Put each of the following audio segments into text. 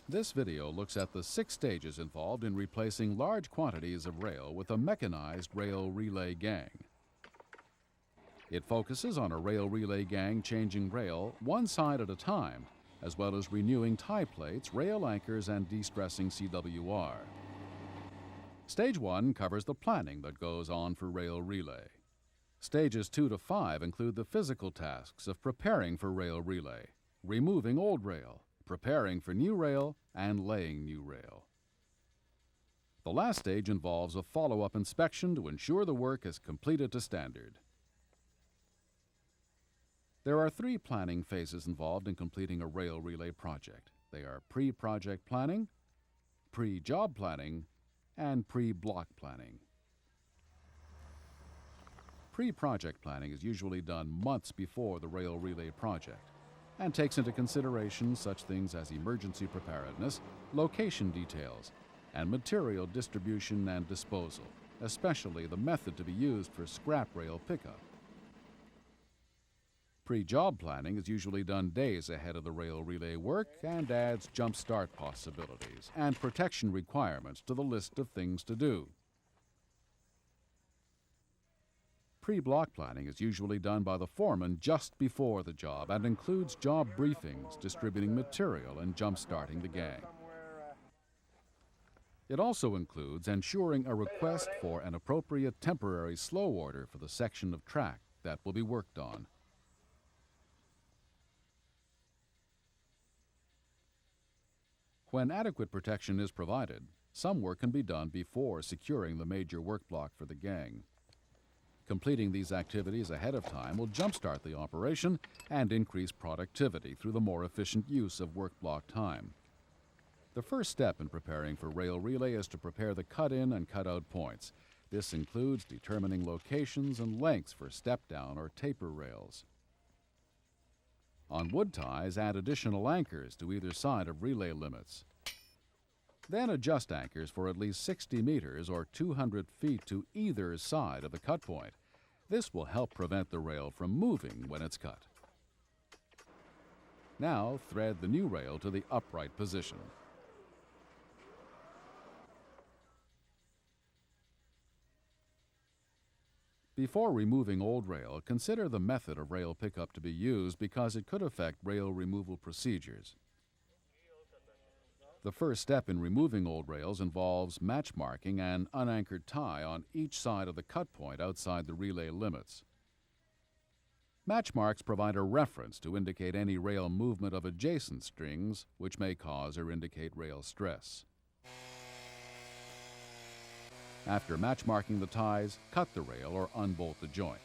This video looks at the 6 stages involved in replacing large quantities of rail with a mechanized rail relay gang. It focuses on a rail relay gang changing rail one side at a time, as well as renewing tie plates, rail anchors, and de-stressing CWR. Stage 1 covers the planning that goes on for rail relay. Stages 2 to 5 include the physical tasks of preparing for rail relay, removing old rail, preparing for new rail, and laying new rail. The last stage involves a follow-up inspection to ensure the work is completed to standard. There are 3 planning phases involved in completing a rail relay project. They are pre-project planning, pre-job planning, and pre-block planning. Pre-project planning is usually done months before the rail relay project and takes into consideration such things as emergency preparedness, location details, and material distribution and disposal, especially the method to be used for scrap rail pickup. Pre-job planning is usually done days ahead of the rail relay work and adds jump-start possibilities and protection requirements to the list of things to do. Pre-block planning is usually done by the foreman just before the job and includes job briefings, distributing material, and jump-starting the gang. It also includes ensuring a request for an appropriate temporary slow order for the section of track that will be worked on. When adequate protection is provided, some work can be done before securing the major work block for the gang. Completing these activities ahead of time will jumpstart the operation and increase productivity through the more efficient use of work block time. The first step in preparing for rail relay is to prepare the cut-in and cut-out points. This includes determining locations and lengths for step-down or taper rails. On wood ties, add additional anchors to either side of relay limits. Then adjust anchors for at least 60 meters or 200 feet to either side of the cut point. This will help prevent the rail from moving when it's cut. Now thread the new rail to the upright position. Before removing old rail, consider the method of rail pickup to be used because it could affect rail removal procedures. The first step in removing old rails involves match marking an unanchored tie on each side of the cut point outside the relay limits. Match marks provide a reference to indicate any rail movement of adjacent strings which may cause or indicate rail stress. After match marking the ties, cut the rail or unbolt the joint.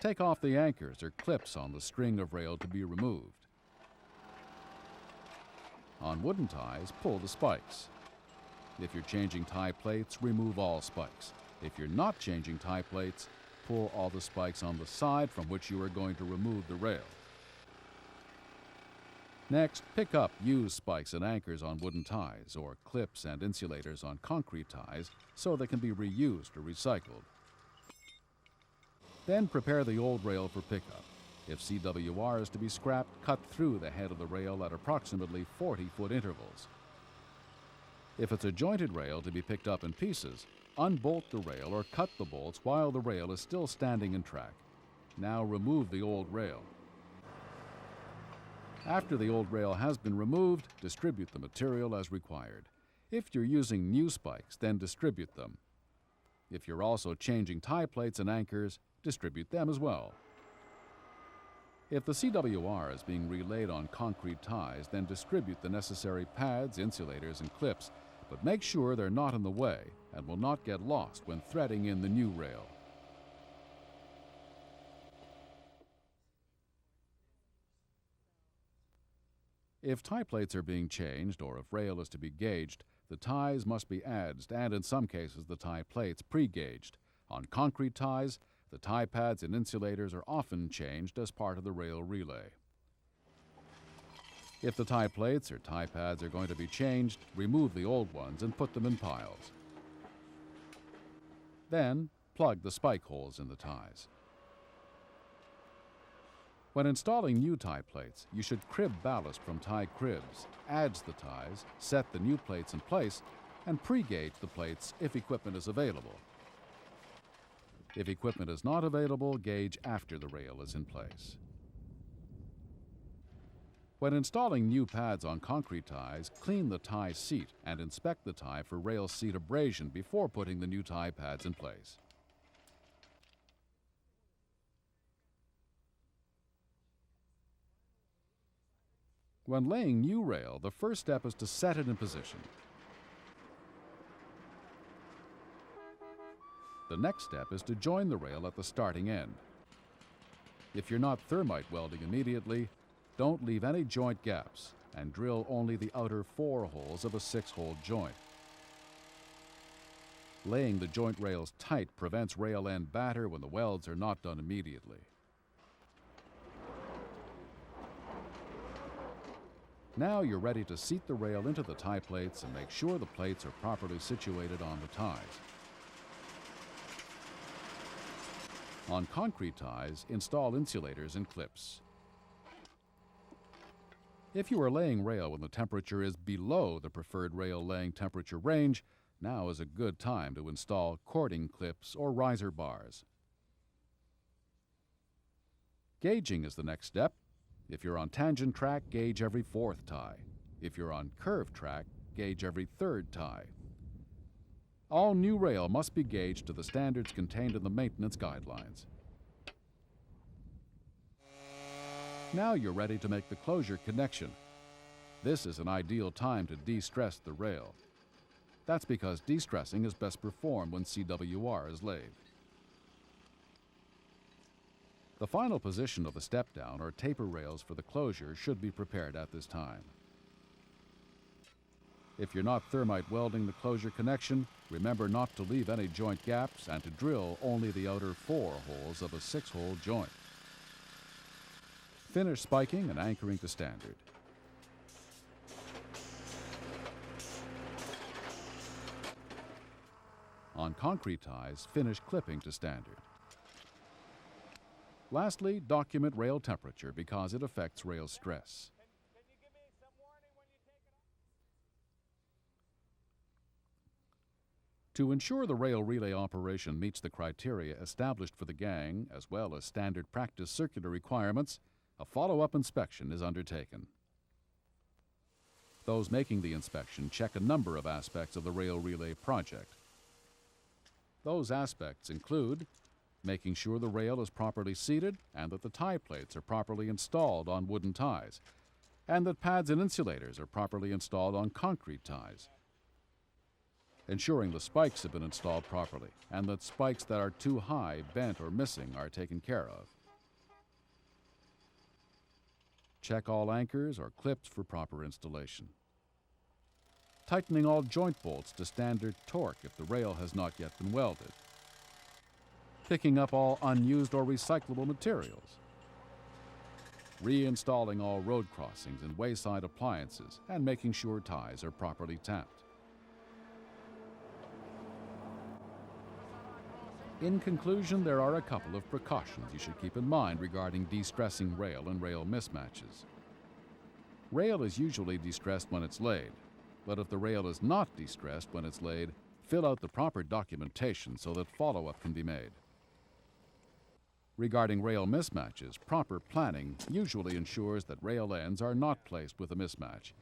Take off the anchors or clips on the string of rail to be removed. On wooden ties, pull the spikes. If you're changing tie plates, remove all spikes. If you're not changing tie plates, pull all the spikes on the side from which you are going to remove the rail. Next, pick up used spikes and anchors on wooden ties or clips and insulators on concrete ties so they can be reused or recycled. Then prepare the old rail for pickup. If CWR is to be scrapped, cut through the head of the rail at approximately 40-foot intervals. If it's a jointed rail to be picked up in pieces, unbolt the rail or cut the bolts while the rail is still standing in track. Now remove the old rail. After the old rail has been removed, distribute the material as required. If you're using new spikes, then distribute them. If you're also changing tie plates and anchors, distribute them as well. If the CWR is being relayed on concrete ties, then distribute the necessary pads, insulators, and clips, but make sure they're not in the way and will not get lost when threading in the new rail. If tie plates are being changed or if rail is to be gauged, the ties must be adzed and in some cases the tie plates pre-gauged. On concrete ties, the tie pads and insulators are often changed as part of the rail relay. If the tie plates or tie pads are going to be changed, remove the old ones and put them in piles. Then, plug the spike holes in the ties. When installing new tie plates, you should crib ballast from tie cribs, adze the ties, set the new plates in place, and pre-gauge the plates if equipment is available. If equipment is not available, gauge after the rail is in place. When installing new pads on concrete ties, clean the tie seat and inspect the tie for rail seat abrasion before putting the new tie pads in place. When laying new rail, the first step is to set it in position. The next step is to join the rail at the starting end. If you're not thermite welding immediately, don't leave any joint gaps and drill only the outer 4 holes of a 6-hole joint. Laying the joint rails tight prevents rail end batter when the welds are not done immediately. Now you're ready to seat the rail into the tie plates and make sure the plates are properly situated on the ties. On concrete ties, install insulators and clips. If you are laying rail when the temperature is below the preferred rail laying temperature range, now is a good time to install cording clips or riser bars. Gauging is the next step. If you're on tangent track, gauge every 4th tie. If you're on curved track, gauge every 3rd tie. All new rail must be gauged to the standards contained in the maintenance guidelines. Now you're ready to make the closure connection. This is an ideal time to de-stress the rail. That's because de-stressing is best performed when CWR is laid. The final position of the step-down or taper rails for the closure should be prepared at this time. If you're not thermite welding the closure connection, remember not to leave any joint gaps and to drill only the outer 4 holes of a 6-hole joint. Finish spiking and anchoring to standard. On concrete ties, finish clipping to standard. Lastly, document rail temperature because it affects rail stress. To ensure the rail relay operation meets the criteria established for the gang, as well as standard practice circular requirements, a follow-up inspection is undertaken. Those making the inspection check a number of aspects of the rail relay project. Those aspects include making sure the rail is properly seated and that the tie plates are properly installed on wooden ties, and that pads and insulators are properly installed on concrete ties. Ensuring the spikes have been installed properly and that spikes that are too high, bent, or missing are taken care of. Check all anchors or clips for proper installation. Tightening all joint bolts to standard torque if the rail has not yet been welded. Picking up all unused or recyclable materials. Reinstalling all road crossings and wayside appliances and making sure ties are properly tapped. In conclusion, there are a couple of precautions you should keep in mind regarding de-stressing rail and rail mismatches. Rail is usually de-stressed when it's laid, but if the rail is not de-stressed when it's laid, fill out the proper documentation so that follow-up can be made. Regarding rail mismatches, proper planning usually ensures that rail ends are not placed with a mismatch.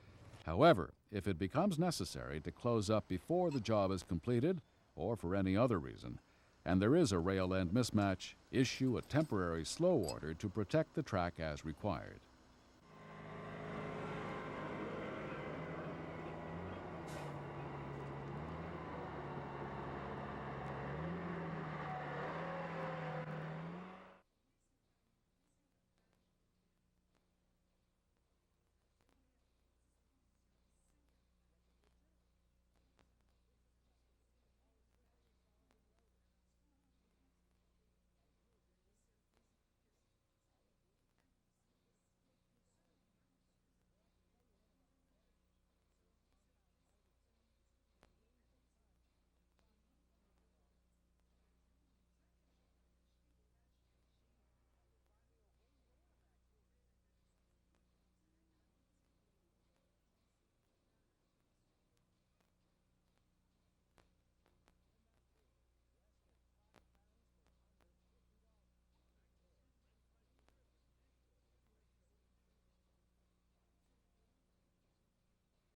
However, if it becomes necessary to close up before the job is completed, or for any other reason, and there is a rail end mismatch, issue a temporary slow order to protect the track as required.